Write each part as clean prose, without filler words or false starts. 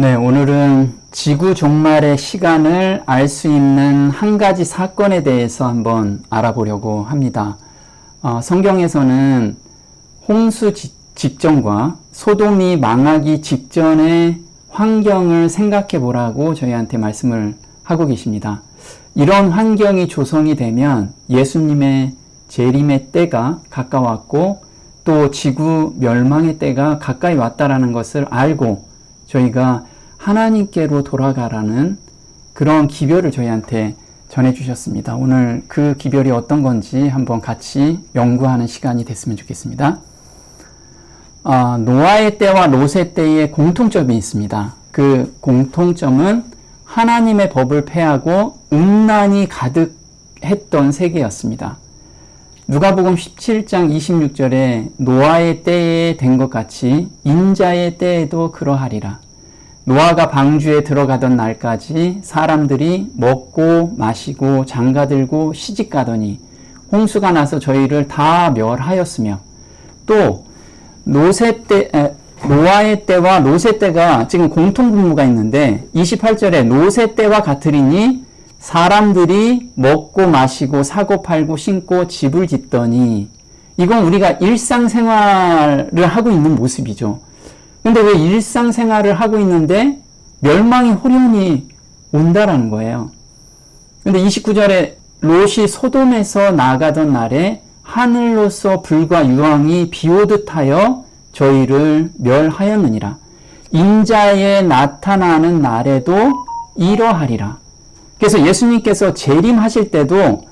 네, 오늘은 지구 종말의 시간을 알 수 있는 한 가지 사건에 대해서 한번 알아보려고 합니다. 성경에서는 홍수 직전과 소돔이 망하기 직전의 환경을 생각해 보라고 저희한테 말씀을 하고 계십니다. 이런 환경이 조성이 되면 예수님의 재림의 때가 가까웠고 또 지구 멸망의 때가 가까이 왔다라는 것을 알고 저희가 하나님께로 돌아가라는 그런 기별을 저희한테 전해주셨습니다. 오늘 그 기별이 어떤 건지 한번 같이 연구하는 시간이 됐으면 좋겠습니다. 노아의 때와 롯의 때에 공통점이 있습니다. 그 공통점은 하나님의 법을 폐하고 음란이 가득했던 세계였습니다. 누가복음 17장 26절에 노아의 때에 된 것 같이 인자의 때에도 그러하리라. 노아가 방주에 들어가던 날까지 사람들이 먹고 마시고 장가들고 시집가더니 홍수가 나서 저희를 다 멸하였으며, 또 노아의 때와 롯의 때가 지금 공통분모가 있는데 28절에 롯의 때와 같으리니 사람들이 먹고 마시고 사고 팔고 신고 집을 짓더니, 이건 우리가 일상생활을 하고 있는 모습이죠. 근데 왜 일상생활을 하고 있는데 멸망이 호련히 온다라는 거예요. 근데 29절에 롯이 소돔에서 나가던 날에 하늘로서 불과 유황이 비오듯 하여 저희를 멸하였느니라. 인자에 나타나는 날에도 이러하리라. 그래서 예수님께서 재림하실 때도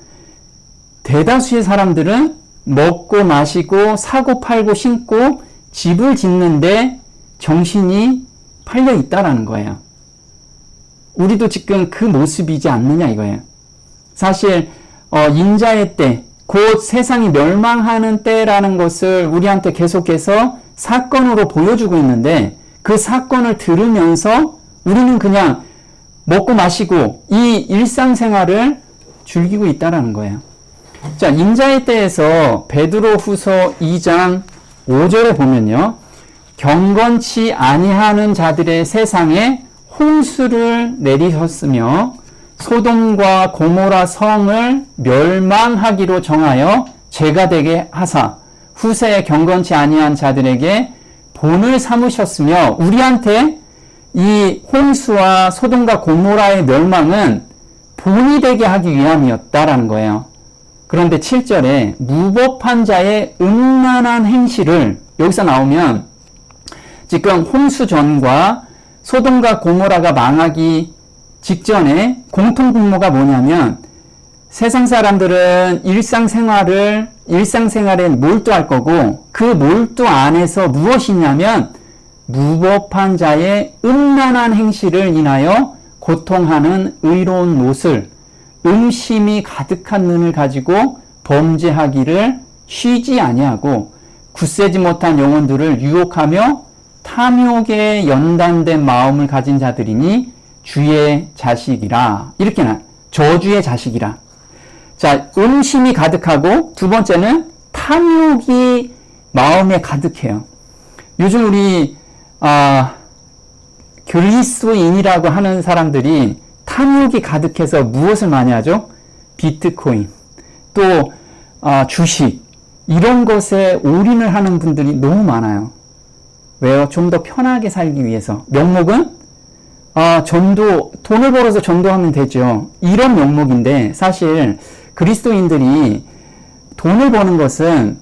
대다수의 사람들은 먹고 마시고 사고 팔고 신고 집을 짓는데 정신이 팔려 있다라는 거예요. 우리도 지금 그 모습이지 않느냐 이거예요. 사실 인자의 때, 곧 세상이 멸망하는 때라는 것을 우리한테 계속해서 사건으로 보여주고 있는데, 그 사건을 들으면서 우리는 그냥 먹고 마시고 이 일상생활을 즐기고 있다라는 거예요. 자, 인자의 때에서 베드로후서 2장 5절에 보면요, 경건치 아니하는 자들의 세상에 홍수를 내리셨으며 소돔과 고모라 성을 멸망하기로 정하여 죄가 되게 하사 후세에 경건치 아니한 자들에게 본을 삼으셨으며, 우리한테 이 홍수와 소돔과 고모라의 멸망은 본이 되게 하기 위함이었다라는 거예요. 그런데 7절에 무법한 자의 음란한 행실을, 여기서 나오면 지금 홍수 전과 소돔과 고모라가 망하기 직전에 공통분모가 뭐냐면, 세상 사람들은 일상생활에 몰두할 거고, 그 몰두 안에서 무엇이냐면 무법한 자의 음란한 행실을 인하여 고통하는 의로운 롯을 음심이 가득한 눈을 가지고 범죄하기를 쉬지 아니하고 굳세지 못한 영혼들을 유혹하며 탐욕에 연단된 마음을 가진 자들이니 주의 자식이라. 이렇게 저주의 자식이라. 자, 음심이 가득하고, 두 번째는 탐욕이 마음에 가득해요. 요즘 우리 그리스도인이라고 하는 사람들이 탐욕이 가득해서 무엇을 많이 하죠? 비트코인, 또 주식, 이런 것에 올인을 하는 분들이 너무 많아요. 왜요? 좀 더 편하게 살기 위해서. 명목은 전도, 돈을 벌어서 전도하면 되죠. 이런 명목인데, 사실 그리스도인들이 돈을 버는 것은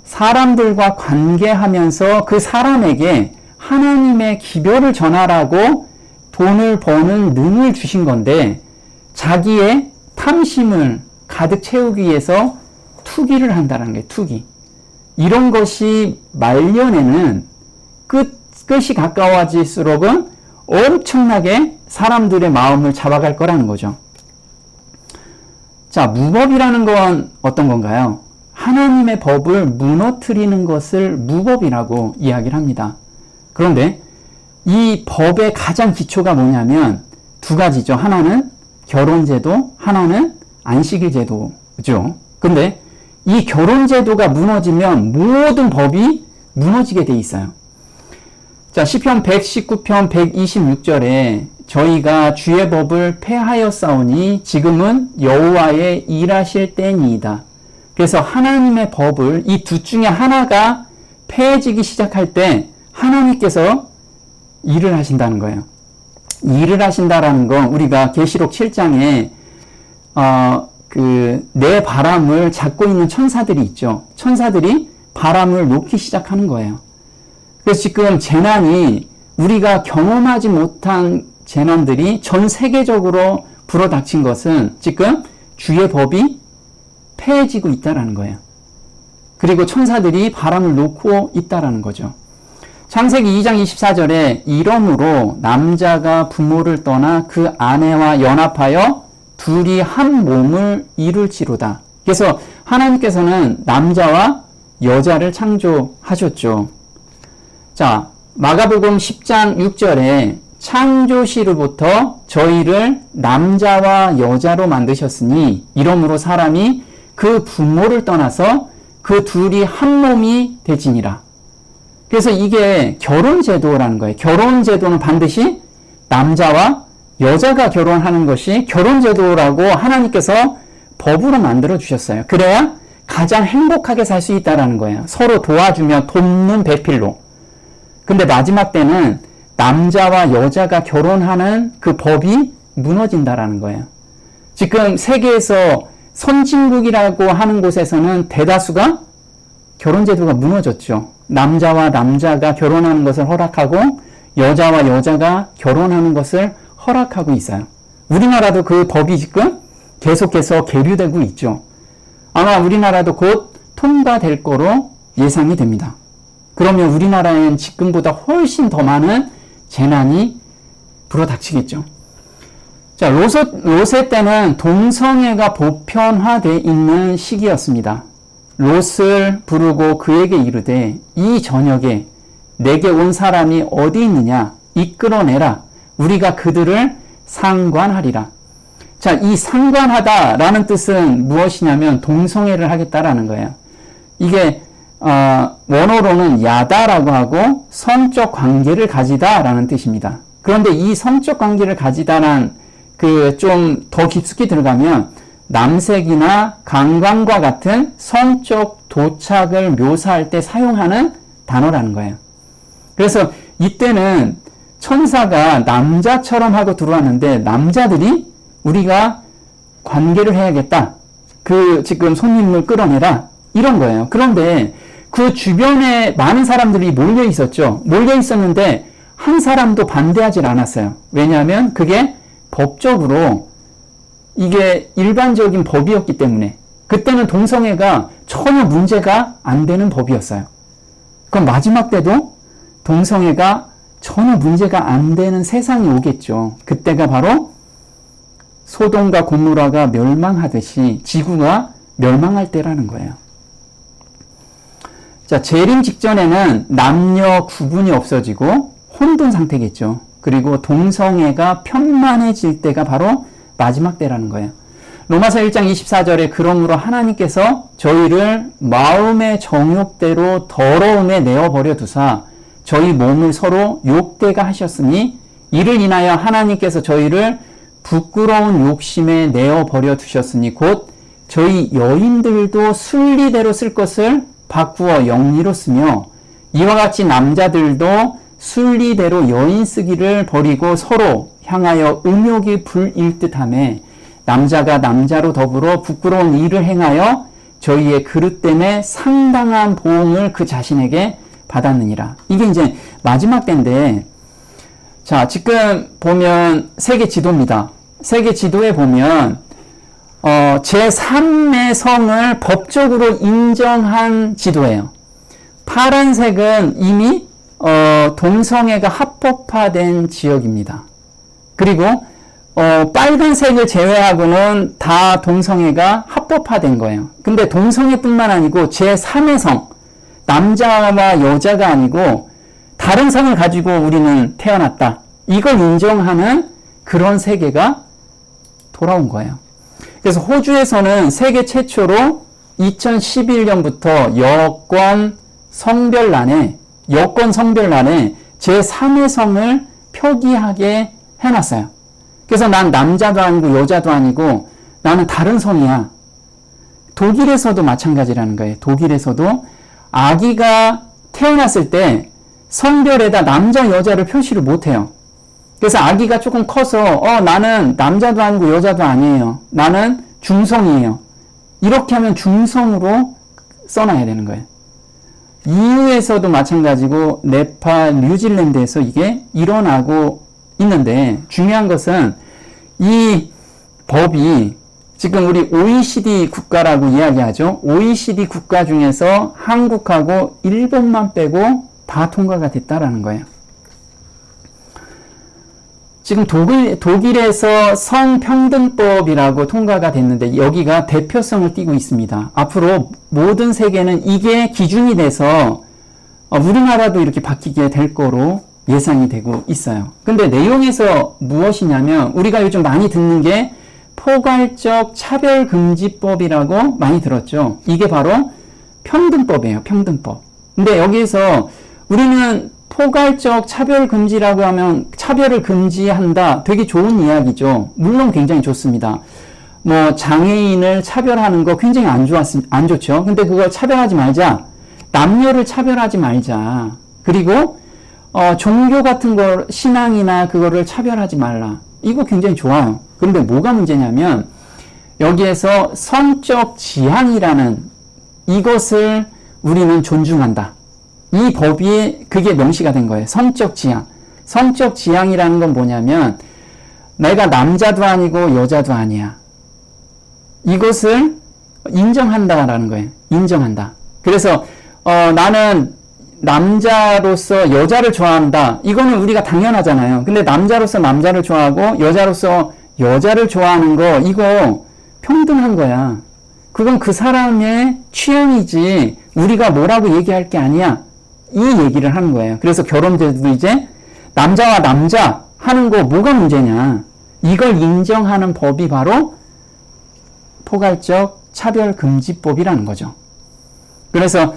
사람들과 관계하면서 그 사람에게 하나님의 기별을 전하라고 돈을 버는 능을 주신 건데, 자기의 탐심을 가득 채우기 위해서 투기를 한다는 게 투기. 이런 것이 말년에는 끝이 가까워질수록은 엄청나게 사람들의 마음을 잡아갈 거라는 거죠. 자, 무법이라는 건 어떤 건가요? 하나님의 법을 무너뜨리는 것을 무법이라고 이야기를 합니다. 그런데 이 법의 가장 기초가 뭐냐면 두 가지죠. 하나는 결혼제도, 하나는 안식일제도죠. 근데 이 결혼제도가 무너지면 모든 법이 무너지게 돼 있어요. 자, 시편 119편 126절에 저희가 주의 법을 폐하였사오니 지금은 여호와의 일하실 때니이다. 그래서 하나님의 법을 이 둘 중에 하나가 폐해지기 시작할 때 하나님께서 일을 하신다는 거예요. 일을 하신다라는 건 우리가 계시록 7장에 내 바람을 잡고 있는 천사들이 있죠. 천사들이 바람을 놓기 시작하는 거예요. 그래서 지금 재난이 우리가 경험하지 못한 재난들이 전 세계적으로 불어닥친 것은 지금 주의 법이 폐해지고 있다라는 거예요. 그리고 천사들이 바람을 놓고 있다라는 거죠. 창세기 2장 24절에 이러므로 남자가 부모를 떠나 그 아내와 연합하여 둘이 한 몸을 이룰지로다. 그래서 하나님께서는 남자와 여자를 창조하셨죠. 자, 마가복음 10장 6절에 창조시로부터 저희를 남자와 여자로 만드셨으니 이러므로 사람이 그 부모를 떠나서 그 둘이 한 몸이 되지니라. 그래서 이게 결혼제도라는 거예요. 결혼제도는 반드시 남자와 여자가 결혼하는 것이 결혼제도라고 하나님께서 법으로 만들어 주셨어요. 그래야 가장 행복하게 살 수 있다는 거예요. 서로 도와주며 돕는 배필로. 근데 마지막 때는 남자와 여자가 결혼하는 그 법이 무너진다라는 거예요. 지금 세계에서 선진국이라고 하는 곳에서는 대다수가 결혼제도가 무너졌죠. 남자와 남자가 결혼하는 것을 허락하고 여자와 여자가 결혼하는 것을 허락하고 있어요. 우리나라도 그 법이 지금 계속해서 계류되고 있죠. 아마 우리나라도 곧 통과될 거로 예상이 됩니다. 그러면 우리나라엔 지금보다 훨씬 더 많은 재난이 불어닥치겠죠. 자, 롯의 때는 동성애가 보편화되어 있는 시기였습니다. 롯을 부르고 그에게 이르되 이 저녁에 내게 온 사람이 어디 있느냐 이끌어내라 우리가 그들을 상관하리라. 자, 이 상관하다라는 뜻은 무엇이냐면 동성애를 하겠다라는 거예요. 이게 원어로는 야다라고 하고 성적 관계를 가지다라는 뜻입니다. 그런데 이 성적 관계를 가지다란 좀 더 깊숙이 들어가면 남색이나 강간과 같은 성적 도착을 묘사할 때 사용하는 단어라는 거예요. 그래서 이때는 천사가 남자처럼 하고 들어왔는데 남자들이 우리가 관계를 해야겠다. 지금 손님을 끌어내라. 이런 거예요. 그런데 그 주변에 많은 사람들이 몰려 있었죠. 몰려 있었는데 한 사람도 반대하지 않았어요. 왜냐하면 그게 법적으로 이게 일반적인 법이었기 때문에 그때는 동성애가 전혀 문제가 안 되는 법이었어요. 그럼 마지막 때도 동성애가 전혀 문제가 안 되는 세상이 오겠죠. 그때가 바로 소돔과 고모라가 멸망하듯이 지구가 멸망할 때라는 거예요. 자, 재림 직전에는 남녀 구분이 없어지고 혼돈 상태겠죠. 그리고 동성애가 편만해질 때가 바로 마지막 때라는 거예요. 로마서 1장 24절에 그러므로 하나님께서 저희를 마음의 정욕대로 더러움에 내어버려 두사 저희 몸을 서로 욕되게 하셨으니 이를 인하여 하나님께서 저희를 부끄러운 욕심에 내어버려 두셨으니 곧 저희 여인들도 순리대로 쓸 것을 바꾸어 영리로 쓰며 이와 같이 남자들도 순리대로 여인 쓰기를 버리고 서로 향하여 음욕이 불일듯하매 남자가 남자로 더불어 부끄러운 일을 행하여 저희의 그릇됨에 상당한 보응을 그 자신에게 받았느니라. 이게 이제 마지막 때인데, 자, 지금 보면 세계 지도입니다. 세계 지도에 보면 제3의 성을 법적으로 인정한 지도예요. 파란색은 이미 동성애가 합법화된 지역입니다. 그리고 빨간색을 제외하고는 다 동성애가 합법화된 거예요. 근데 동성애뿐만 아니고 제3의 성, 남자와 여자가 아니고 다른 성을 가지고 우리는 태어났다. 이걸 인정하는 그런 세계가 돌아온 거예요. 그래서 호주에서는 세계 최초로 2011년부터 여권 성별란에 제3의 성을 표기하게 해놨어요. 그래서 난 남자도 아니고 여자도 아니고 나는 다른 성이야. 독일에서도 마찬가지라는 거예요. 독일에서도 아기가 태어났을 때 성별에다 남자, 여자를 표시를 못해요. 그래서 아기가 조금 커서 나는 남자도 아니고 여자도 아니에요. 나는 중성이에요. 이렇게 하면 중성으로 써놔야 되는 거예요. EU에서도 마찬가지고 네팔, 뉴질랜드에서 이게 일어나고 있는데 중요한 것은 이 법이 지금 우리 OECD 국가라고 이야기하죠. OECD 국가 중에서 한국하고 일본만 빼고 다 통과가 됐다라는 거예요. 지금 독일에서 성평등법이라고 통과가 됐는데 여기가 대표성을 띠고 있습니다. 앞으로 모든 세계는 이게 기준이 돼서 우리나라도 이렇게 바뀌게 될 거로 예상이 되고 있어요. 근데 내용에서 무엇이냐면 우리가 요즘 많이 듣는 게 포괄적 차별금지법이라고 많이 들었죠. 이게 바로 평등법이에요. 평등법. 근데 여기에서 우리는 포괄적 차별금지라고 하면 차별을 금지한다. 되게 좋은 이야기죠. 물론 굉장히 좋습니다. 뭐 장애인을 차별하는 거 굉장히 안 좋죠. 근데 그걸 차별하지 말자. 남녀를 차별하지 말자. 그리고 종교 같은 거 신앙이나 그거를 차별하지 말라. 이거 굉장히 좋아요. 그런데 뭐가 문제냐면 여기에서 성적 지향이라는 이것을 우리는 존중한다. 이 법이 그게 명시가 된 거예요. 성적 지향. 성적 지향이라는 건 뭐냐면 내가 남자도 아니고 여자도 아니야. 이것을 인정한다라는 거예요. 인정한다. 그래서 나는 남자로서 여자를 좋아한다. 이거는 우리가 당연하잖아요. 근데 남자로서 남자를 좋아하고 여자로서 여자를 좋아하는 거 이거 평등한 거야. 그건 그 사람의 취향이지 우리가 뭐라고 얘기할 게 아니야. 이 얘기를 하는 거예요. 그래서 결혼 때도 이제 남자와 남자 하는 거 뭐가 문제냐. 이걸 인정하는 법이 바로 포괄적 차별금지법이라는 거죠. 그래서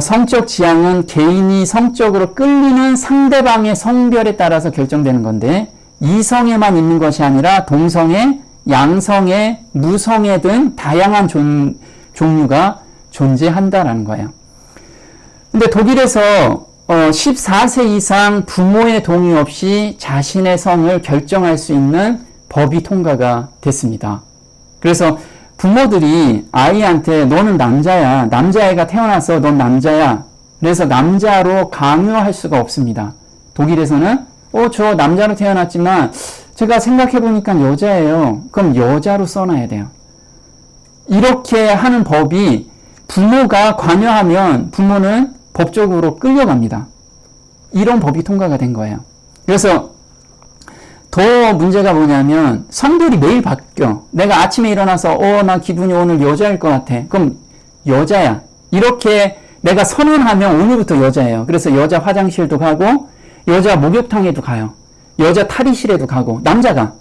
성적 지향은 개인이 성적으로 끌리는 상대방의 성별에 따라서 결정되는 건데 이성에만 있는 것이 아니라 동성애, 양성애, 무성애 등 다양한 종류가 존재한다라는 거예요. 근데 독일에서 14세 이상 부모의 동의 없이 자신의 성을 결정할 수 있는 법이 통과가 됐습니다. 그래서 부모들이 아이한테 너는 남자야. 남자애가 태어나서 넌 남자야. 그래서 남자로 강요할 수가 없습니다. 독일에서는 저 남자로 태어났지만 제가 생각해보니까 여자예요. 그럼 여자로 써놔야 돼요. 이렇게 하는 법이 부모가 관여하면 부모는 법적으로 끌려갑니다. 이런 법이 통과가 된 거예요. 그래서 더 문제가 뭐냐면 성별이 매일 바뀌어. 내가 아침에 일어나서 나 기분이 오늘 여자일 것 같아. 그럼 여자야. 이렇게 내가 선언하면 오늘부터 여자예요. 그래서 여자 화장실도 가고 여자 목욕탕에도 가요. 여자 탈의실에도 가고 남자가.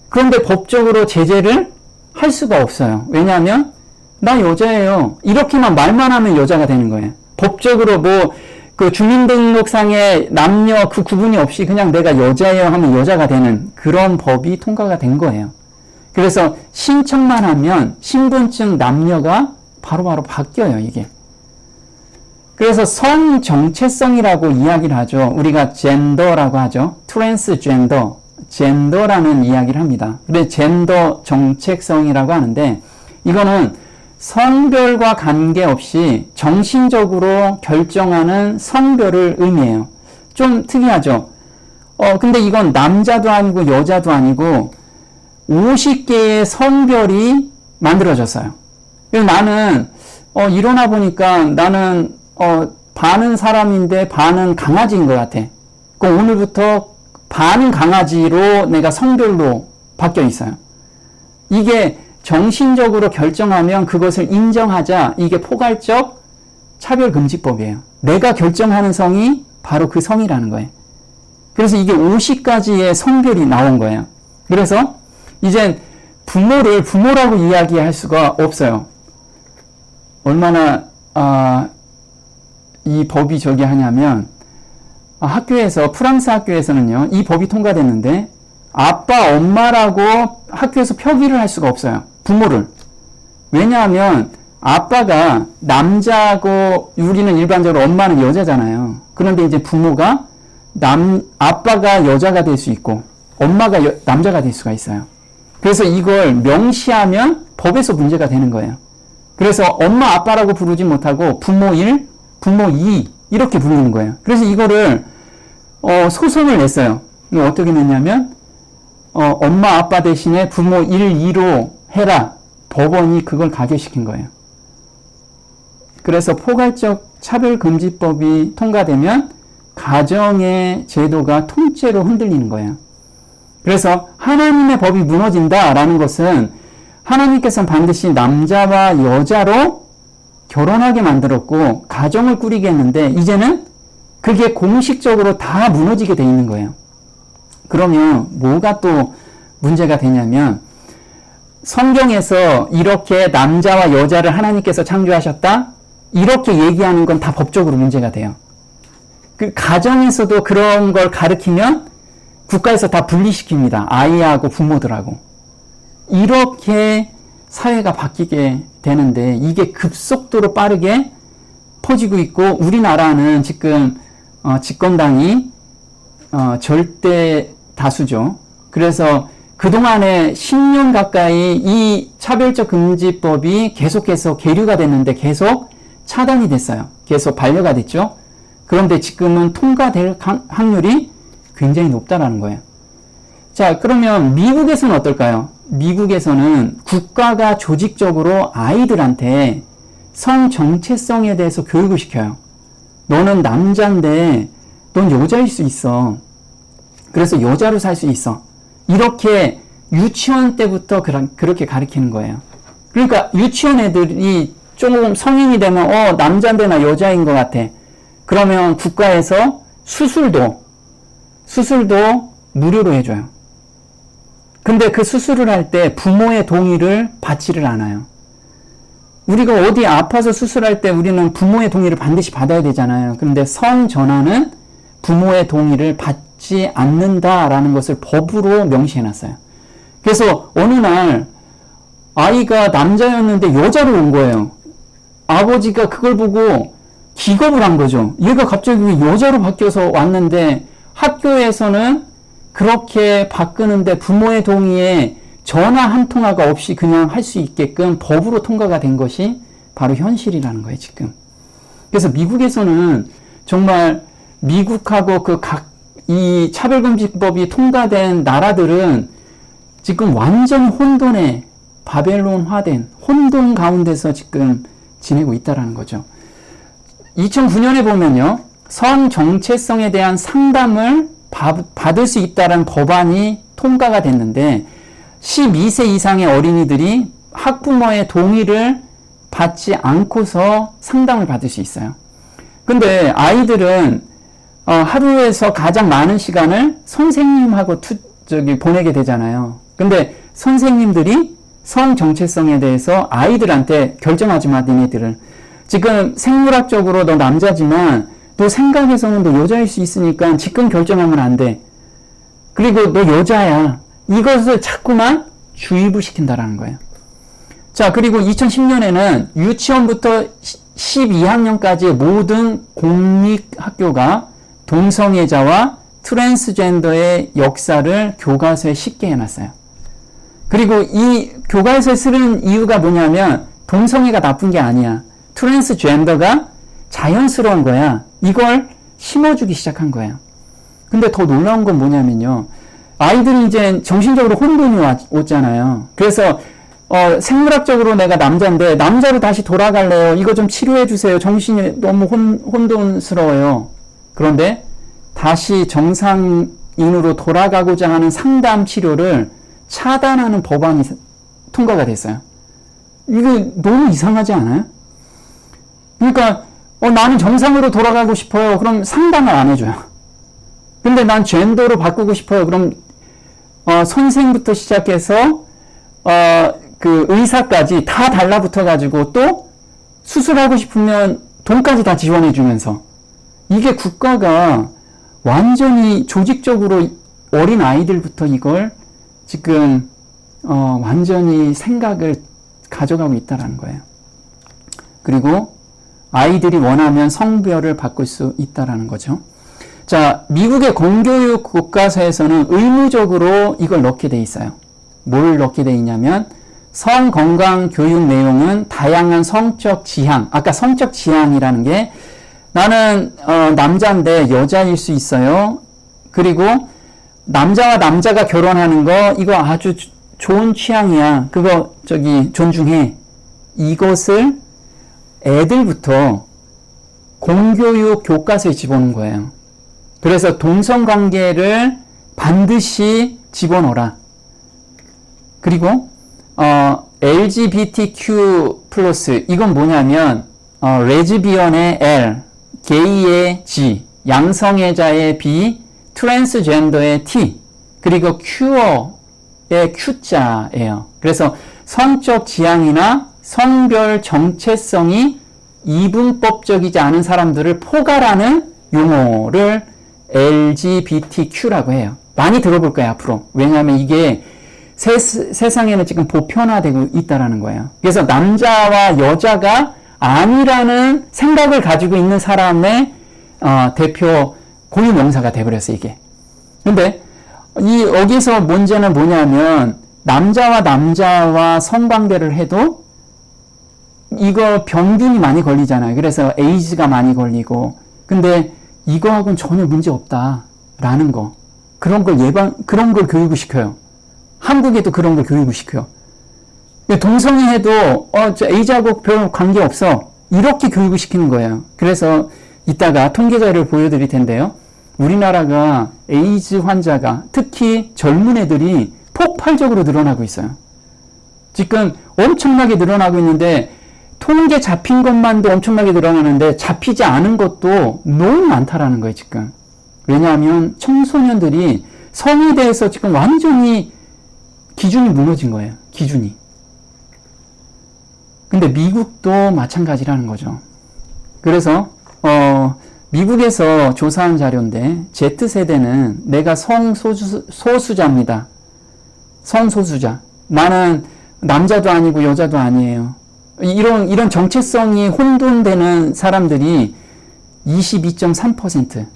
그런데 법적으로 제재를 할 수가 없어요. 왜냐하면 나 여자예요. 이렇게만 말만 하면 여자가 되는 거예요. 법적으로 그 주민등록상에 남녀 그 구분이 없이 그냥 내가 여자예요 하면 여자가 되는 그런 법이 통과가 된 거예요. 그래서 신청만 하면 신분증 남녀가 바로바로 바뀌어요, 이게. 그래서 성 정체성이라고 이야기를 하죠. 우리가 젠더라고 하죠. 트랜스젠더, 젠더라는 이야기를 합니다. 근데 젠더 정체성이라고 하는데 이거는 성별과 관계없이 정신적으로 결정하는 성별을 의미해요. 좀 특이하죠? 근데 이건 남자도 아니고 여자도 아니고 50개의 성별이 만들어졌어요. 나는 일어나 보니까 나는 반은 사람인데 반은 강아지인 것 같아. 그럼 오늘부터 반은 강아지로 내가 성별로 바뀌어 있어요. 이게 정신적으로 결정하면 그것을 인정하자. 이게 포괄적 차별금지법이에요. 내가 결정하는 성이 바로 그 성이라는 거예요. 그래서 이게 50가지의 성별이 나온 거예요. 그래서 이제 부모를 부모라고 이야기할 수가 없어요. 얼마나 이 법이 저기 하냐면 학교에서, 프랑스 학교에서는요, 이 법이 통과됐는데, 아빠, 엄마라고 학교에서 표기를 할 수가 없어요. 부모를. 왜냐하면, 아빠가 남자고, 우리는 일반적으로 엄마는 여자잖아요. 그런데 이제 부모가, 아빠가 여자가 될 수 있고, 엄마가 남자가 될 수가 있어요. 그래서 이걸 명시하면 법에서 문제가 되는 거예요. 그래서 엄마, 아빠라고 부르지 못하고, 부모 1, 부모 2, 이렇게 부르는 거예요. 그래서 이거를 소송을 냈어요. 이거 어떻게 냈냐면 엄마 아빠 대신에 부모 1, 2로 해라. 법원이 그걸 가결시킨 거예요. 그래서 포괄적 차별금지법이 통과되면 가정의 제도가 통째로 흔들리는 거예요. 그래서 하나님의 법이 무너진다라는 것은 하나님께서는 반드시 남자와 여자로 결혼하게 만들었고 가정을 꾸리게 했는데 이제는 그게 공식적으로 다 무너지게 돼 있는 거예요. 그러면 뭐가 또 문제가 되냐면 성경에서 이렇게 남자와 여자를 하나님께서 창조하셨다? 이렇게 얘기하는 건 다 법적으로 문제가 돼요. 그 가정에서도 그런 걸 가르치면 국가에서 다 분리시킵니다. 아이하고 부모들하고. 이렇게 사회가 바뀌게 되는데 이게 급속도로 빠르게 퍼지고 있고 우리나라는 지금 집권당이 절대 다수죠. 그래서 그동안에 10년 가까이 이 차별적 금지법이 계속해서 계류가 됐는데 계속 차단이 됐어요. 계속 반려가 됐죠. 그런데 지금은 통과될 확률이 굉장히 높다라는 거예요. 자, 그러면 미국에서는 어떨까요? 미국에서는 국가가 조직적으로 아이들한테 성 정체성에 대해서 교육을 시켜요. 너는 남자인데 넌 여자일 수 있어. 그래서 여자로 살 수 있어. 이렇게 유치원 때부터 그렇게 가르치는 거예요. 그러니까 유치원 애들이 조금 성인이 되면 남자인데 나 여자인 것 같아. 그러면 국가에서 수술도 무료로 해줘요. 근데 그 수술을 할 때 부모의 동의를 받지를 않아요. 우리가 어디 아파서 수술할 때 우리는 부모의 동의를 반드시 받아야 되잖아요. 그런데 성전환은 부모의 동의를 받지 않는다라는 것을 법으로 명시해놨어요. 그래서 어느 날 아이가 남자였는데 여자로 온 거예요. 아버지가 그걸 보고 기겁을 한 거죠. 얘가 갑자기 여자로 바뀌어서 왔는데 학교에서는 그렇게 바꾸는데 부모의 동의에 전화 한 통화가 없이 그냥 할 수 있게끔 법으로 통과가 된 것이 바로 현실이라는 거예요, 지금. 그래서 미국에서는 정말 미국하고 이 차별금지법이 통과된 나라들은 지금 완전히 혼돈의 바벨론화된 혼돈 가운데서 지금 지내고 있다라는 거죠. 2009년에 보면요, 성 정체성에 대한 상담을 받을 수 있다는 법안이 통과가 됐는데 12세 이상의 어린이들이 학부모의 동의를 받지 않고서 상담을 받을 수 있어요. 근데 아이들은 하루에서 가장 많은 시간을 선생님하고 보내게 되잖아요. 근데 선생님들이 성 정체성에 대해서 아이들한테 결정하지 마, 니네들은. 지금 생물학적으로 너 남자지만 너 생각에서는 너 여자일 수 있으니까 지금 결정하면 안 돼. 그리고 너 여자야. 이것을 자꾸만 주입을 시킨다라는 거예요. 자, 그리고 2010년에는 유치원부터 12학년까지의 모든 공립학교가 동성애자와 트랜스젠더의 역사를 교과서에 쉽게 해놨어요. 그리고 이 교과서에 쓰는 이유가 뭐냐면 동성애가 나쁜 게 아니야. 트랜스젠더가 자연스러운 거야. 이걸 심어주기 시작한 거예요. 근데 더 놀라운 건 뭐냐면요. 아이들이 이제 정신적으로 혼돈이 왔잖아요. 그래서 생물학적으로 내가 남자인데 남자로 다시 돌아갈래요. 이거 좀 치료해 주세요. 정신이 너무 혼돈스러워요. 그런데 다시 정상인으로 돌아가고자 하는 상담 치료를 차단하는 법안이 통과가 됐어요. 이거 너무 이상하지 않아요? 그러니까 나는 정상으로 돌아가고 싶어요. 그럼 상담을 안 해줘요. 근데 난 젠더로 바꾸고 싶어요. 그럼 선생부터 시작해서 그 의사까지 다 달라붙어가지고 또 수술하고 싶으면 돈까지 다 지원해주면서 이게 국가가 완전히 조직적으로 어린 아이들부터 이걸 지금 완전히 생각을 가져가고 있다는 거예요. 그리고 아이들이 원하면 성별을 바꿀 수 있다는 거죠. 자, 미국의 공교육 교과서에서는 의무적으로 이걸 넣게 돼 있어요. 뭘 넣게 돼 있냐면 성건강 교육 내용은 다양한 성적 지향, 아까 성적 지향이라는 게 나는 남자인데 여자일 수 있어요. 그리고 남자와 남자가 결혼하는 거 이거 아주 좋은 취향이야. 그거 존중해. 이것을 애들부터 공교육 교과서에 집어넣은 거예요. 그래서 동성관계를 반드시 집어넣어라. 그리고 LGBTQ 플러스 이건 뭐냐면 레즈비언의 L, 게이의 G, 양성애자의 B, 트랜스젠더의 T, 그리고 큐어의 Q자예요. 그래서 성적 지향이나 성별 정체성이 이분법적이지 않은 사람들을 포괄하는 용어를 LGBTQ라고 해요. 많이 들어볼 거예요, 앞으로. 왜냐하면 이게 세상에는 지금 보편화되고 있다는 거예요. 그래서 남자와 여자가 아니라는 생각을 가지고 있는 사람의 대표 고유명사가 돼버렸어요, 이게. 근데 여기서 문제는 뭐냐면 남자와 성관계를 해도 이거 병균이 많이 걸리잖아요. 그래서 에이즈가 많이 걸리고. 근데 이거하고는 전혀 문제 없다라는 거. 그런 걸 교육을 시켜요. 한국에도 그런 걸 교육을 시켜요. 동성이 해도 에이즈하고 별 관계 없어. 이렇게 교육을 시키는 거예요. 그래서 이따가 통계자료를 보여드릴 텐데요. 우리나라가 에이즈 환자가 특히 젊은 애들이 폭발적으로 늘어나고 있어요. 지금 엄청나게 늘어나고 있는데 통계 잡힌 것만도 엄청나게 늘어나는데 잡히지 않은 것도 너무 많다라는 거예요, 지금. 왜냐하면 청소년들이 성에 대해서 지금 완전히 기준이 무너진 거예요, 기준이. 근데 미국도 마찬가지라는 거죠. 그래서 미국에서 조사한 자료인데 Z세대는 내가 성소수자입니다. 성소수자. 나는 남자도 아니고 여자도 아니에요. 이런 정체성이 혼돈되는 사람들이 22.3%.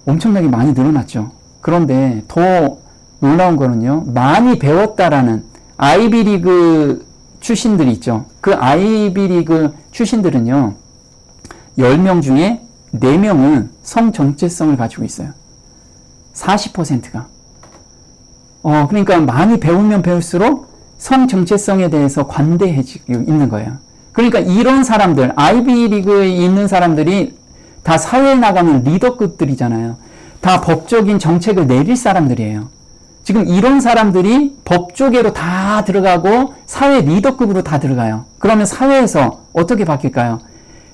엄청나게 많이 늘어났죠. 그런데 더 놀라운 거는요. 많이 배웠다라는 아이비리그 출신들이 있죠. 그 아이비리그 출신들은요. 10명 중에 4명은 성정체성을 가지고 있어요. 40%가. 그러니까 많이 배우면 배울수록 성정체성에 대해서 관대해지고 있는 거예요. 그러니까 이런 사람들, 아이비리그에 있는 사람들이 다 사회에 나가면 리더급들이잖아요. 다 법적인 정책을 내릴 사람들이에요. 지금 이런 사람들이 법 조계로 다 들어가고 사회 리더급으로 다 들어가요. 그러면 사회에서 어떻게 바뀔까요?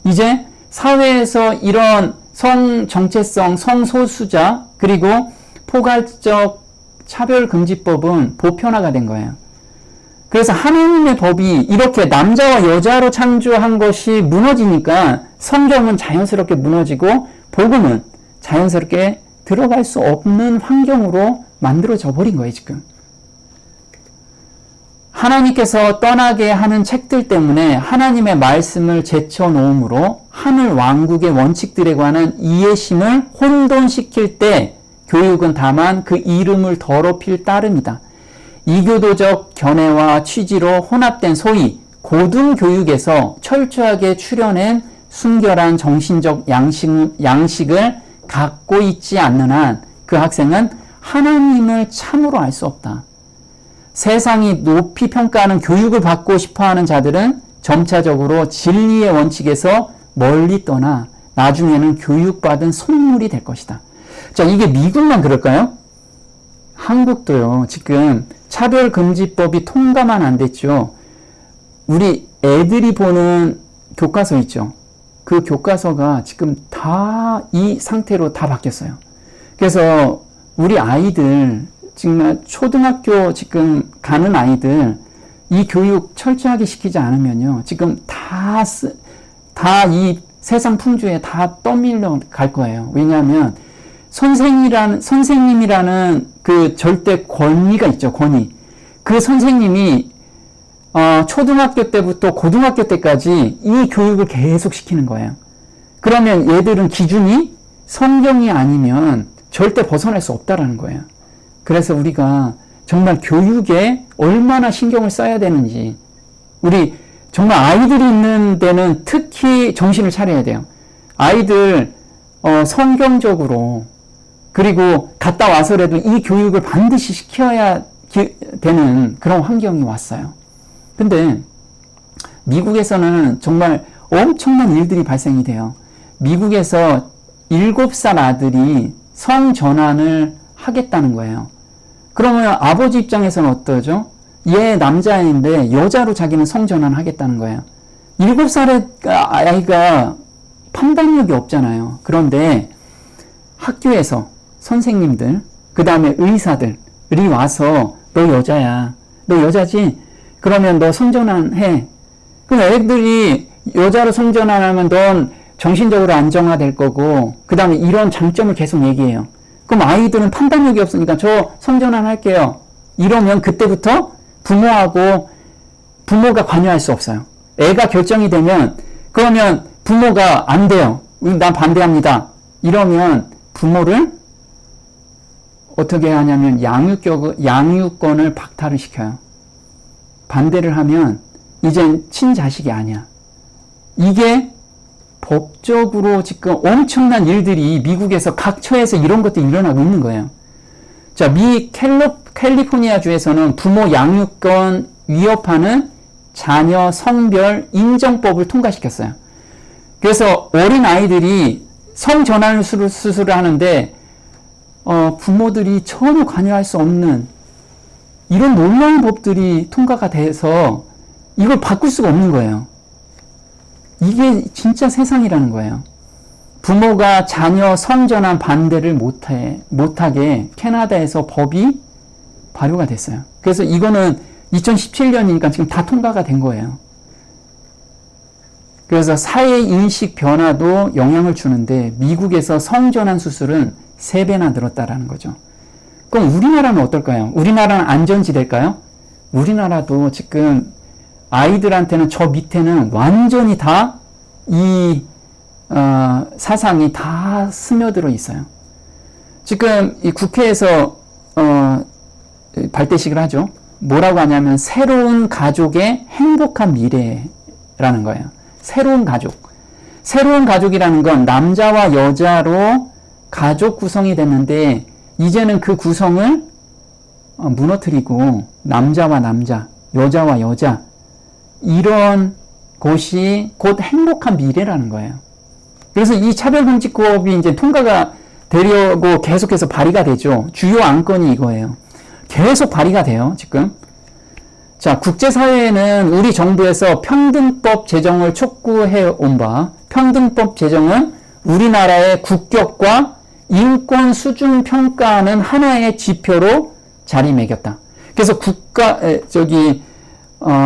이제 사회에서 이런 성정체성, 성소수자, 그리고 포괄적 차별금지법은 보편화가 된 거예요. 그래서 하나님의 법이 이렇게 남자와 여자로 창조한 것이 무너지니까 성경은 자연스럽게 무너지고 복음은 자연스럽게 들어갈 수 없는 환경으로 만들어져 버린 거예요, 지금. 하나님께서 떠나게 하는 책들 때문에 하나님의 말씀을 제쳐놓음으로 하늘 왕국의 원칙들에 관한 이해심을 혼돈시킬 때 교육은 다만 그 이름을 더럽힐 따름이다. 이교도적 견해와 취지로 혼합된 소위 고등교육에서 철저하게 추려낸 순결한 정신적 양식을 갖고 있지 않는 한 그 학생은 하나님을 참으로 알 수 없다. 세상이 높이 평가하는 교육을 받고 싶어하는 자들은 점차적으로 진리의 원칙에서 멀리 떠나 나중에는 교육받은 속물이 될 것이다. 자, 이게 미국만 그럴까요? 한국도요. 지금 차별금지법이 통과만 안 됐죠. 우리 애들이 보는 교과서 있죠. 그 교과서가 지금 다 이 상태로 다 바뀌었어요. 그래서 우리 아이들 정말 초등학교 지금 가는 아이들 이 교육 철저하게 시키지 않으면요. 지금 다 이 세상 풍조에 다 떠밀려 갈 거예요. 왜냐하면 선생님이라는 그 절대 권위가 있죠, 권위. 그 선생님이, 초등학교 때부터 고등학교 때까지 이 교육을 계속 시키는 거예요. 그러면 얘들은 기준이 성경이 아니면 절대 벗어날 수 없다라는 거예요. 그래서 우리가 정말 교육에 얼마나 신경을 써야 되는지, 우리 정말 아이들이 있는 데는 특히 정신을 차려야 돼요. 아이들 성경적으로, 그리고 갔다 와서라도 이 교육을 반드시 시켜야 되는 그런 환경이 왔어요. 근데 미국에서는 정말 엄청난 일들이 발생이 돼요. 미국에서 7살 아들이 성전환을 하겠다는 거예요. 그러면 아버지 입장에서는 어떠죠? 얘 남자인데 여자로 자기는 성전환 하겠다는 거예요. 7살의 아이가 판단력이 없잖아요. 그런데 학교에서 선생님들, 그 다음에 의사들이 와서 너 여자야. 너 여자지? 그러면 너 성전환 해. 그럼 애들이 여자로 성전환하면 넌 정신적으로 안정화될 거고, 그 다음에 이런 장점을 계속 얘기해요. 그럼 아이들은 판단력이 없으니까 저 성전환 할게요. 이러면 그때부터 부모가 관여할 수 없어요. 애가 결정이 되면, 그러면 부모가 안 돼요. 난 반대합니다. 이러면 부모를 어떻게 하냐면 양육권을 박탈을 시켜요. 반대를 하면 이젠 친자식이 아니야. 이게 법적으로 지금 엄청난 일들이 미국에서 각 처에서 이런 것들이 일어나고 있는 거예요. 자, 미 캘리포니아 주에서는 부모 양육권 위협하는 자녀 성별 인정법을 통과시켰어요. 그래서 어린 아이들이 성전환 수술을 하는데 부모들이 전혀 관여할 수 없는 이런 놀라운 법들이 통과가 돼서 이걸 바꿀 수가 없는 거예요. 이게 진짜 세상이라는 거예요. 부모가 자녀 성전환 반대를 못하게 캐나다에서 법이 발효가 됐어요. 그래서 이거는 2017년이니까 지금 다 통과가 된 거예요. 그래서 사회 인식 변화도 영향을 주는데 미국에서 성전환 수술은 3배나 늘었다라는 거죠. 그럼 우리나라는 어떨까요? 우리나라는 안전지대일까요? 우리나라도 지금 아이들한테는 저 밑에는 완전히 다 이 사상이 다 스며들어 있어요. 지금 이 국회에서 발대식을 하죠. 뭐라고 하냐면 새로운 가족의 행복한 미래라는 거예요. 새로운 가족. 새로운 가족이라는 건 남자와 여자로 가족 구성이 됐는데 이제는 그 구성을 무너뜨리고 남자와 남자, 여자와 여자 이런 곳이 곧 행복한 미래라는 거예요. 그래서 이 차별금지법이 이제 통과가 되려고 계속해서 발의가 되죠. 주요 안건이 이거예요. 계속 발의가 돼요, 지금. 자, 국제사회에는 우리 정부에서 평등법 제정을 촉구해 온 바, 평등법 제정은 우리나라의 국격과 인권 수준 평가하는 하나의 지표로 자리매겼다. 그래서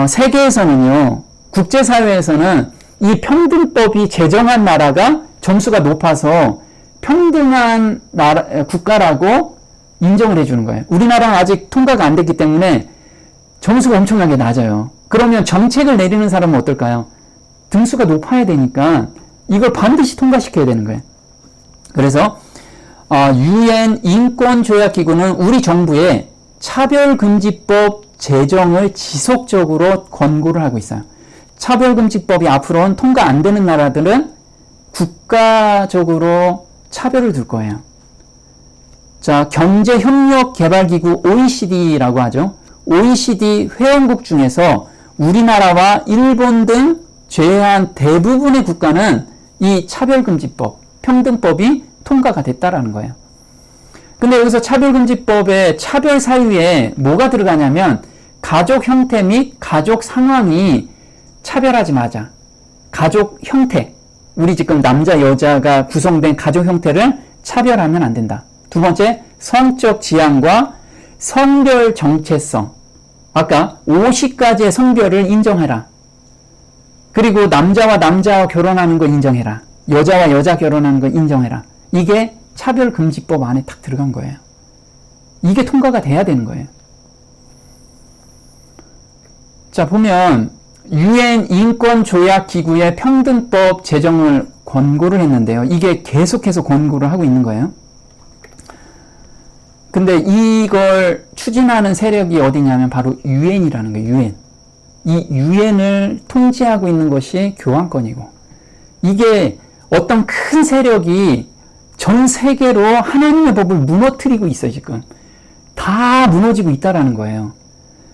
세계에서는요, 국제사회에서는 이 평등법이 제정한 나라가 점수가 높아서 평등한 국가라고 인정을 해주는 거예요. 우리나라는 아직 통과가 안 됐기 때문에 점수가 엄청나게 낮아요. 그러면 정책을 내리는 사람은 어떨까요? 등수가 높아야 되니까 이걸 반드시 통과시켜야 되는 거예요. 그래서 UN 인권조약기구는 우리 정부에 차별금지법 제정을 지속적으로 권고를 하고 있어요. 차별금지법이 앞으로는 통과 안 되는 나라들은 국가적으로 차별을 둘 거예요. 자, 경제협력개발기구 OECD라고 하죠. OECD 회원국 중에서 우리나라와 일본 등 제외한 대부분의 국가는 이 차별금지법, 평등법이 통과가 됐다라는 거예요. 근데 여기서 차별금지법의 차별 사유에 뭐가 들어가냐면 가족 형태 및 가족 상황이 차별하지 마자. 가족 형태, 우리 지금 남자 여자가 구성된 가족 형태를 차별하면 안 된다. 두 번째, 성적 지향과 성별 정체성. 아까 50가지의 성별을 인정해라. 그리고 남자와 남자와 결혼하는 거 인정해라. 여자와 여자 결혼하는 거 인정해라. 이게 차별금지법 안에 딱 들어간 거예요. 이게 통과가 돼야 되는 거예요. 자, 보면 유엔 인권조약기구의 평등법 제정을 권고를 했는데요. 이게 계속해서 권고를 하고 있는 거예요. 근데 이걸 추진하는 세력이 어디냐면 바로 유엔이라는 거예요. 유엔. 이 유엔을 통제하고 있는 것이 교황권이고, 이게 어떤 큰 세력이 전 세계로 하나님의 법을 무너뜨리고 있어요. 지금 다 무너지고 있다라는 거예요.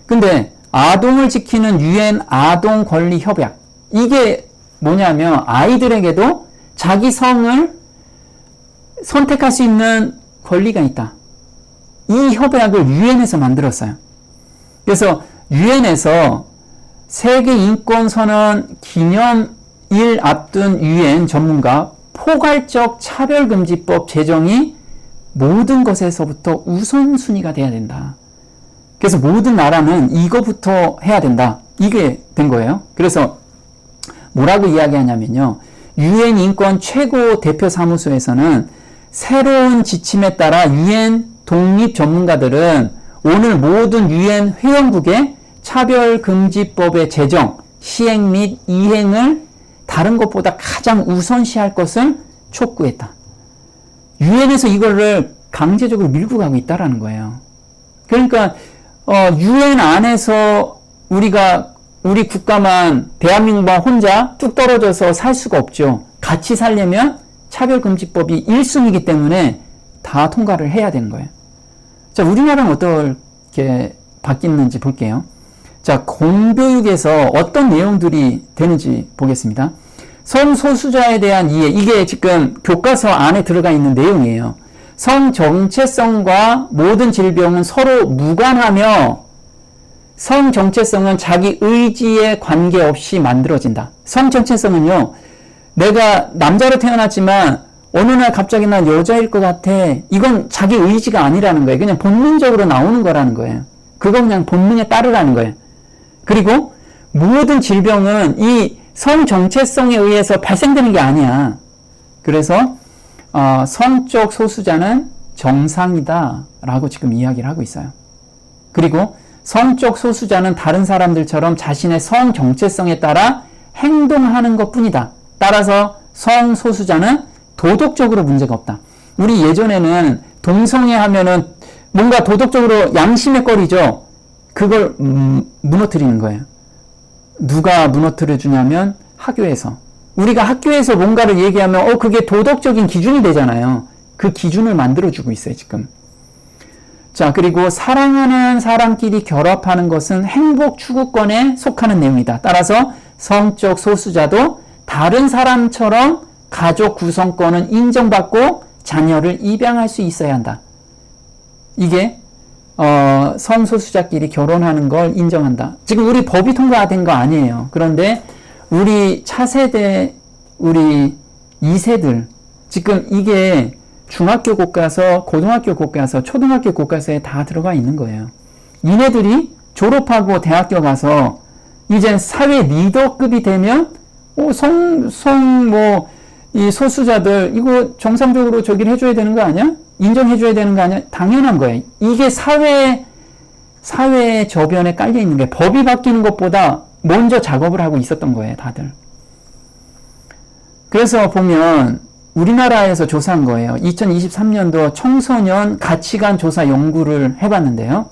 근데 아동을 지키는 유엔 아동 권리 협약, 이게 뭐냐면 아이들에게도 자기 성을 선택할 수 있는 권리가 있다. 이 협약을 유엔에서 만들었어요. 그래서 유엔에서 세계인권선언 기념일 앞둔 유엔 전문가 포괄적 차별금지법 제정이 모든 것에서부터 우선순위가 돼야 된다. 그래서 모든 나라는 이거부터 해야 된다. 이게 된 거예요. 그래서 뭐라고 이야기하냐면요. 유엔 인권 최고 대표 사무소에서는 새로운 지침에 따라 유엔 독립 전문가들은 오늘 모든 유엔 회원국의 차별금지법의 제정, 시행 및 이행을 다른 것보다 가장 우선시할 것을 촉구했다. 유엔에서 이거를 강제적으로 밀고 가고 있다라는 거예요. 그러니까 유엔 안에서 우리 국가만 대한민국만 혼자 뚝 떨어져서 살 수가 없죠. 같이 살려면 차별금지법이 1순위이기 때문에 다 통과를 해야 되는 거예요. 자, 우리나라는 어떻게 바뀌는지 볼게요. 자, 공교육에서 어떤 내용들이 되는지 보겠습니다. 성소수자에 대한 이해, 이게 지금 교과서 안에 들어가 있는 내용이에요. 성 정체성과 모든 질병은 서로 무관하며 성 정체성은 자기 의지에 관계없이 만들어진다. 성 정체성은요, 내가 남자로 태어났지만 어느 날 갑자기 난 여자일 것 같아. 이건 자기 의지가 아니라는 거예요. 그냥 본능적으로 나오는 거라는 거예요. 그거 그냥 본능에 따르라는 거예요. 그리고 모든 질병은 이 성 정체성에 의해서 발생되는 게 아니야. 그래서 성적 소수자는 정상이다 라고 지금 이야기를 하고 있어요. 그리고 성적 소수자는 다른 사람들처럼 자신의 성 정체성에 따라 행동하는 것 뿐이다. 따라서 성소수자는 도덕적으로 문제가 없다. 우리 예전에는 동성애 하면은 뭔가 도덕적으로 양심의 거리죠. 그걸 무너뜨리는 거예요. 누가 무너뜨려 주냐면 학교에서. 우리가 학교에서 뭔가를 얘기하면 그게 도덕적인 기준이 되잖아요. 그 기준을 만들어주고 있어요, 지금. 자, 그리고 사랑하는 사람끼리 결합하는 것은 행복 추구권에 속하는 내용이다. 따라서 성적 소수자도 다른 사람처럼 가족 구성권은 인정받고 자녀를 입양할 수 있어야 한다. 이게 성소수자끼리 결혼하는 걸 인정한다. 지금 우리 법이 통과된 거 아니에요. 그런데 우리 차세대, 우리 2세들, 지금 이게 중학교 교과서, 고등학교 교과서, 초등학교 교과서에 다 들어가 있는 거예요. 이네들이 졸업하고 대학교 가서 이제 사회 리더급이 되면 이 소수자들 이거 정상적으로 저기를 해줘야 되는 거 아니야? 인정해줘야 되는 거 아니야? 당연한 거예요. 이게 사회 저변에 깔려 있는 게 법이 바뀌는 것보다 먼저 작업을 하고 있었던 거예요, 다들. 그래서 보면 우리나라에서 조사한 거예요. 2023년도 청소년 가치관 조사 연구를 해봤는데요.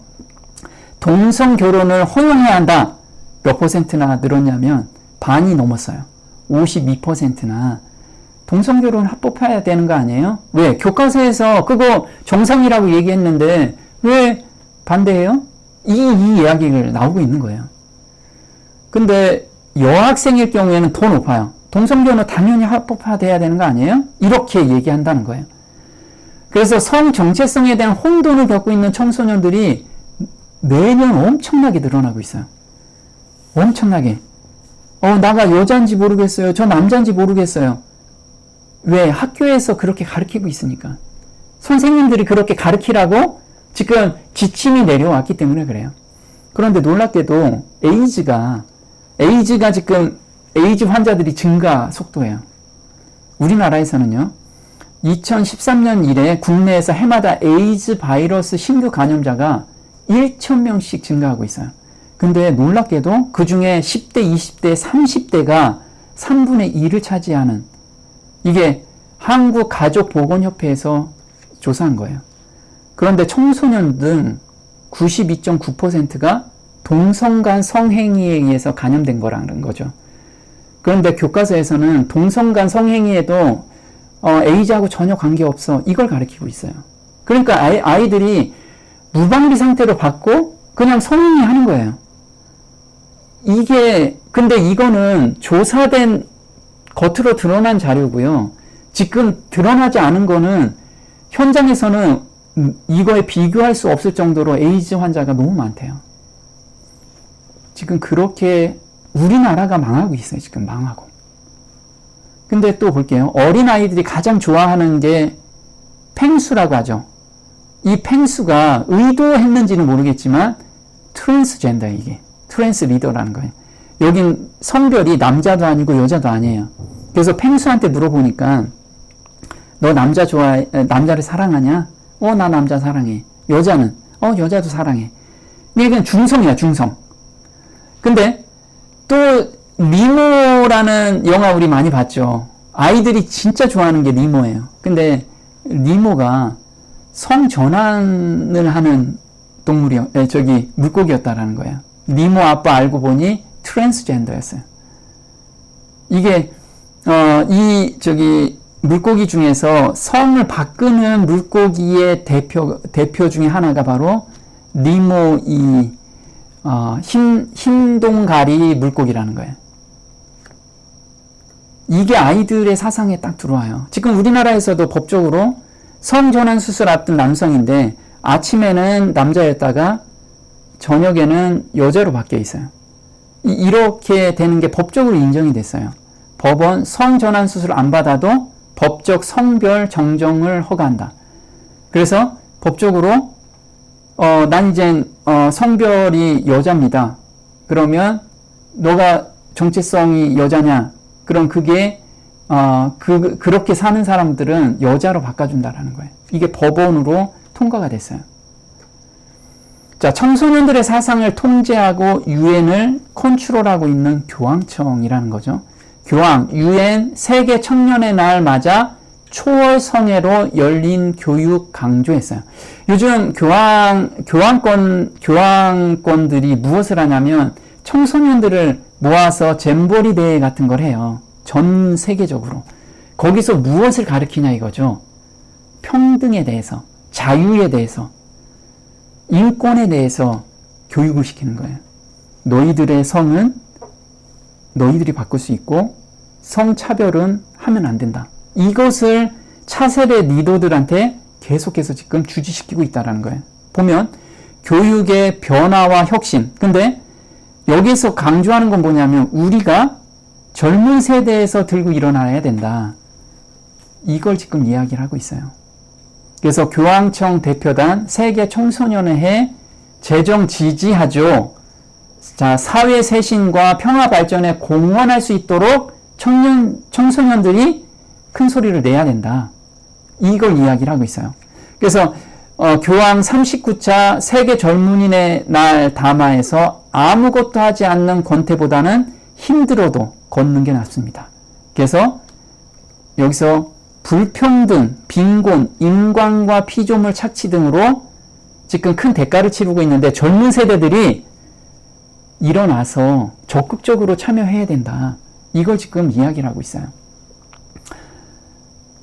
동성 결혼을 허용해야 한다. 몇 퍼센트나 늘었냐면 반이 넘었어요. 52%나 동성결혼 합법화해야 되는 거 아니에요? 왜? 교과서에서 그거 정상이라고 얘기했는데 왜 반대해요? 이 이야기를 나오고 있는 거예요. 근데 여학생일 경우에는 더 높아요. 동성결혼은 당연히 합법화돼야 되는 거 아니에요? 이렇게 얘기한다는 거예요. 그래서 성 정체성에 대한 혼돈을 겪고 있는 청소년들이 매년 엄청나게 늘어나고 있어요. 엄청나게. 나가 여자인지 모르겠어요. 저 남자인지 모르겠어요. 왜? 학교에서 그렇게 가르치고 있으니까. 선생님들이 그렇게 가르치라고 지금 지침이 내려왔기 때문에 그래요. 그런데 놀랍게도 에이즈가 지금 에이즈 환자들이 증가 속도예요. 우리나라에서는요. 2013년 이래 국내에서 해마다 에이즈 바이러스 신규 감염자가 1,000명씩 증가하고 있어요. 근데 놀랍게도 그 중에 10대, 20대, 30대가 3분의 2를 차지하는, 이게 한국가족보건협회에서 조사한 거예요. 그런데 청소년 등 92.9%가 동성간 성행위에 의해서 감염된 거라는 거죠. 그런데 교과서에서는 동성간 성행위에도 에이즈하고 전혀 관계없어, 이걸 가르치고 있어요. 그러니까 아이들이 무방비 상태로 받고 그냥 성행위 하는 거예요. 근데 이거는 조사된, 겉으로 드러난 자료고요. 지금 드러나지 않은 거는 현장에서는 이거에 비교할 수 없을 정도로 에이즈 환자가 너무 많대요. 지금 그렇게 우리나라가 망하고 있어요. 지금 망하고. 근데 또 볼게요. 어린아이들이 가장 좋아하는 게 펭수라고 하죠. 이 펭수가 의도했는지는 모르겠지만 트랜스젠더, 이게 트랜스리더라는 거예요. 여긴 성별이 남자도 아니고 여자도 아니에요. 그래서 펭수한테 물어보니까 너 남자를 사랑하냐? 나 남자 사랑해. 여자는? 여자도 사랑해. 이게 그냥 중성이야, 중성. 근데 또 니모라는 영화 우리 많이 봤죠. 아이들이 진짜 좋아하는 게 니모예요. 근데 니모가 성전환을 하는 물고기였다라는 거예요. 니모 아빠 알고 보니 트랜스젠더였어요. 이게 물고기 중에서 성을 바꾸는 물고기의 대표 중에 하나가 바로 니모, 흰동가리 물고기라는 거예요. 이게 아이들의 사상에 딱 들어와요. 지금 우리나라에서도 법적으로 성전환 수술 앞둔 남성인데 아침에는 남자였다가 저녁에는 여자로 바뀌어 있어요. 이렇게 되는 게 법적으로 인정이 됐어요. 법원 성전환 수술 안 받아도 법적 성별 정정을 허가한다. 그래서 법적으로 난 이제 성별이 여자입니다. 그러면 너가 정체성이 여자냐? 그럼 그게 그렇게 사는 사람들은 여자로 바꿔준다라는 거예요. 이게 법원으로 통과가 됐어요. 자, 청소년들의 사상을 통제하고 유엔을 컨트롤하고 있는 교황청이라는 거죠. 유엔 세계 청년의 날 맞아 초월 성회로 열린 교육 강조했어요. 요즘 교황권들이 무엇을 하냐면 청소년들을 모아서 잼버리 대회 같은 걸 해요. 전 세계적으로. 거기서 무엇을 가르치냐 이거죠. 평등에 대해서, 자유에 대해서, 인권에 대해서 교육을 시키는 거예요. 너희들의 성은 너희들이 바꿀 수 있고 성차별은 하면 안 된다. 이것을 차세대 리더들한테 계속해서 지금 주지시키고 있다는 거예요. 보면 교육의 변화와 혁신. 근데 여기서 강조하는 건 뭐냐면 우리가 젊은 세대에서 들고 일어나야 된다. 이걸 지금 이야기를 하고 있어요. 그래서 교황청 대표단 세계 청소년회 재정 지지하죠. 자, 사회 쇄신과 평화 발전에 공헌할 수 있도록 청소년들이 큰 소리를 내야 된다. 이걸 이야기를 하고 있어요. 그래서 교황 39차 세계 젊은이의 날 담화에서 아무것도 하지 않는 권태보다는 힘들어도 걷는 게 낫습니다. 그래서 여기서 불평등, 빈곤, 인권과 피조물 착취 등으로 지금 큰 대가를 치르고 있는데 젊은 세대들이 일어나서 적극적으로 참여해야 된다. 이걸 지금 이야기를 하고 있어요.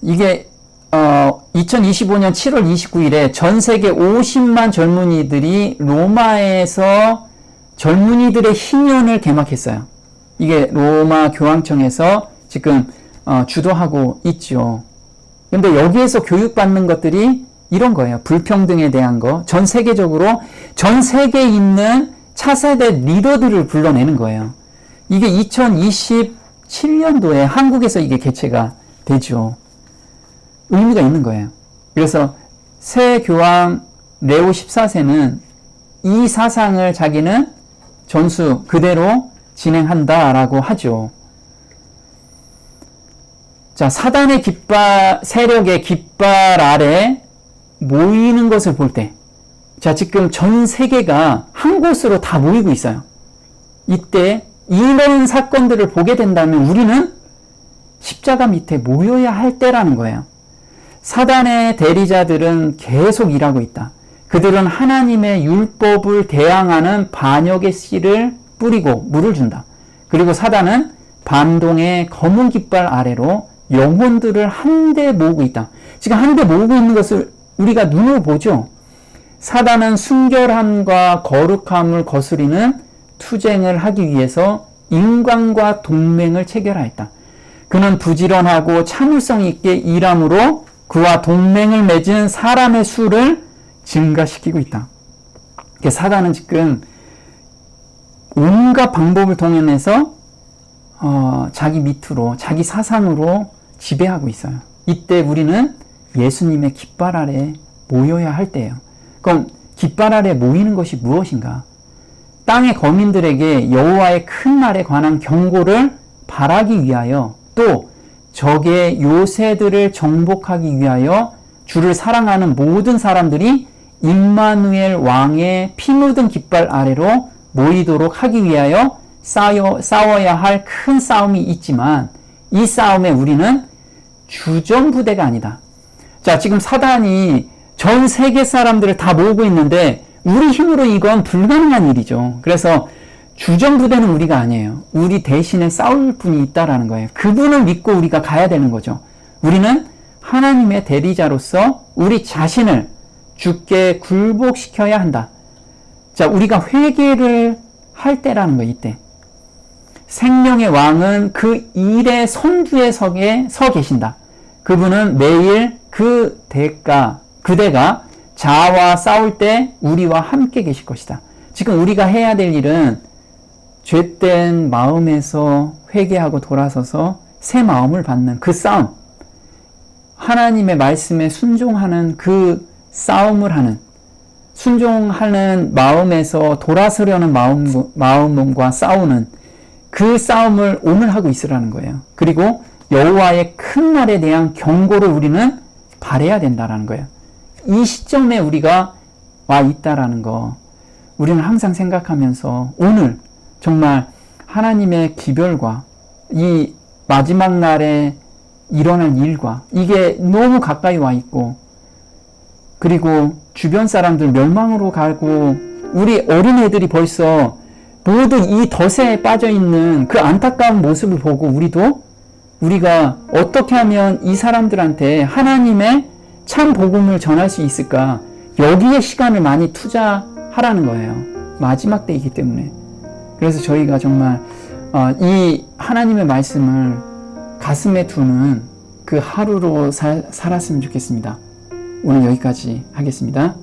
이게 2025년 7월 29일에 전 세계 50만 젊은이들이 로마에서 젊은이들의 희년을 개막했어요. 이게 로마 교황청에서 지금 주도하고 있죠. 근데 여기에서 교육받는 것들이 이런 거예요. 불평등에 대한 거. 전 세계적으로 전 세계에 있는 차세대 리더들을 불러내는 거예요. 이게 2027년도에 한국에서 이게 개최가 되죠. 의미가 있는 거예요. 그래서 새 교황 레오 14세는 이 사상을 자기는 전수 그대로 진행한다라고 하죠. 자, 사단의 세력의 깃발 아래 모이는 것을 볼 때, 자, 지금 전 세계가 한 곳으로 다 모이고 있어요. 이때 이런 사건들을 보게 된다면 우리는 십자가 밑에 모여야 할 때라는 거예요. 사단의 대리자들은 계속 일하고 있다. 그들은 하나님의 율법을 대항하는 반역의 씨를 뿌리고 물을 준다. 그리고 사단은 반동의 검은 깃발 아래로 영혼들을 한데 모으고 있다. 지금 한데 모으고 있는 것을 우리가 눈으로 보죠. 사단은 순결함과 거룩함을 거스리는 투쟁을 하기 위해서 인간과 동맹을 체결하였다. 그는 부지런하고 참을성 있게 일함으로 그와 동맹을 맺은 사람의 수를 증가시키고 있다. 사단은 지금 온갖 방법을 통해서 자기 밑으로, 자기 사상으로 지배하고 있어요. 이때 우리는 예수님의 깃발 아래 모여야 할 때예요. 그럼 깃발 아래 모이는 것이 무엇인가? 땅의 거민들에게 여호와의 큰 날에 관한 경고를 바라기 위하여, 또 적의 요새들을 정복하기 위하여 주를 사랑하는 모든 사람들이 임마누엘 왕의 피 묻은 깃발 아래로 모이도록 하기 위하여 싸워야 할 큰 싸움이 있지만, 이 싸움에 우리는 주전부대가 아니다. 자, 지금 사단이 전 세계 사람들을 다 모으고 있는데 우리 힘으로 이건 불가능한 일이죠. 그래서 주전부대는 우리가 아니에요. 우리 대신에 싸울 분이 있다라는 거예요. 그분을 믿고 우리가 가야 되는 거죠. 우리는 하나님의 대리자로서 우리 자신을 주께 굴복시켜야 한다. 자, 우리가 회개를 할 때라는 거예요. 이때 생명의 왕은 그 일의 선두에 서 계신다. 그분은 매일 그대가 자아와 싸울 때 우리와 함께 계실 것이다. 지금 우리가 해야 될 일은 죄된 마음에서 회개하고 돌아서서 새 마음을 받는 그 싸움, 하나님의 말씀에 순종하는 그 싸움을 하는, 순종하는 마음에서 돌아서려는 마음과 싸우는 그 싸움을 오늘 하고 있으라는 거예요. 그리고 여호와의 큰 날에 대한 경고를 우리는 바라야 된다라는 거예요. 이 시점에 우리가 와 있다라는 거, 우리는 항상 생각하면서 오늘 정말 하나님의 기별과 이 마지막 날에 일어날 일과 이게 너무 가까이 와 있고, 그리고 주변 사람들 멸망으로 가고 우리 어린애들이 벌써 모두 이 덫에 빠져 있는 그 안타까운 모습을 보고 우리가 어떻게 하면 이 사람들한테 하나님의 참 복음을 전할 수 있을까? 여기에 시간을 많이 투자하라는 거예요. 마지막 때이기 때문에. 그래서 저희가 정말 이 하나님의 말씀을 가슴에 두는 그 하루로 살았으면 좋겠습니다. 오늘 여기까지 하겠습니다.